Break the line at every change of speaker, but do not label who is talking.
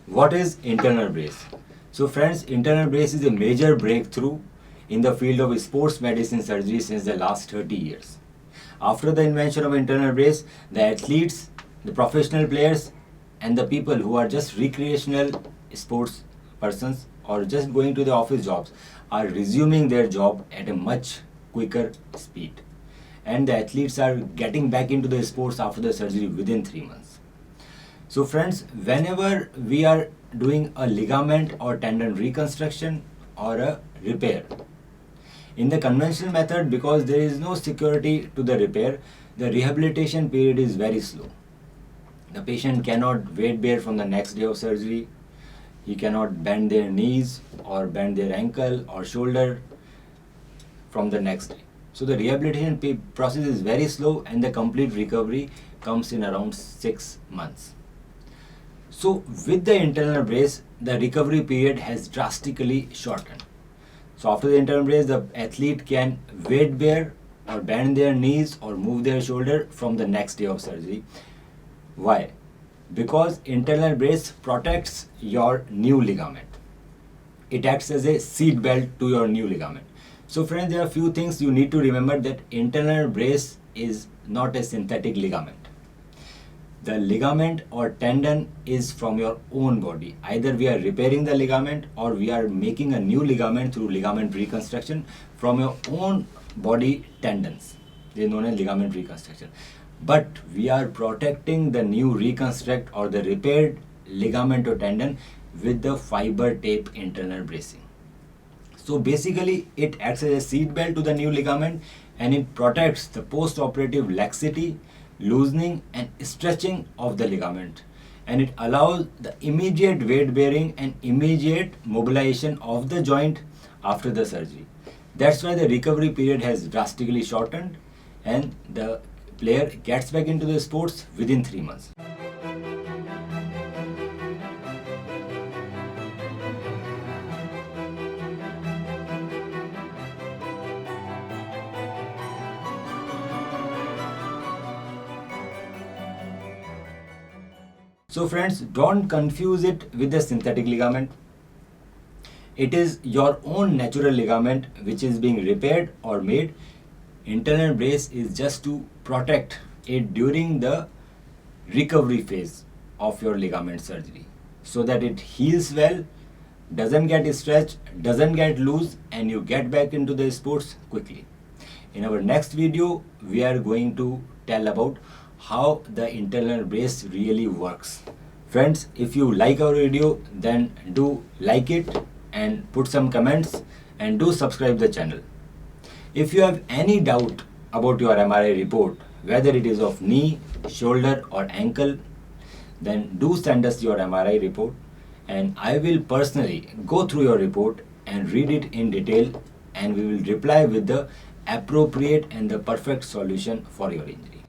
What is internal brace? So friends, internal brace is a major breakthrough in the field of sports medicine surgery since the last 30 years. After the invention of internal brace, the athletes, the professional players, and the people who are just recreational sports persons or just going to the office jobs are resuming their job at a much quicker speed. And the athletes are getting back into the sports after the surgery within 3 months. So friends, whenever we are doing a ligament or tendon reconstruction or a repair, in the conventional method, because there is no security to the repair, the rehabilitation period is very slow. The patient cannot weight bear from the next day of surgery. He cannot bend their knees or bend their ankle or shoulder from the next day. So the rehabilitation process is very slow and the complete recovery comes in around 6 months. So with the internal brace, the recovery period has drastically shortened. So after the internal brace, the athlete can weight bear or bend their knees or move their shoulder from the next day of surgery. Why? Because internal brace protects your new ligament. It acts as a seat belt to your new ligament. So friends, there are a few things you need to remember, that internal brace is not a synthetic ligament. The ligament or tendon is from your own body. Either we are repairing the ligament or we are making a new ligament through ligament reconstruction from your own body tendons. They are known as ligament reconstruction. But we are protecting the new reconstruct or the repaired ligament or tendon with the fiber tape internal bracing. So basically it acts as a seat belt to the new ligament and it protects the post-operative laxity, loosening and stretching of the ligament, and it allows the immediate weight bearing and immediate mobilization of the joint after the surgery. That's why the recovery period has drastically shortened and the player gets back into the sports within 3 months. So friends, don't confuse it with the synthetic ligament. It is your own natural ligament which is being repaired or made. Internal brace is just to protect it during the recovery phase of your ligament surgery so that it heals well, doesn't get stretched, doesn't get loose, and you get back into the sports quickly. In our next video, we are going to tell about how the internal brace really works. Friends, if you like our video, then do like it and put some comments and do subscribe the channel. If you have any doubt about your MRI report, whether it is of knee, shoulder or ankle, then do send us your MRI report and I will personally go through your report and read it in detail, and we will reply with the appropriate and the perfect solution for your injury.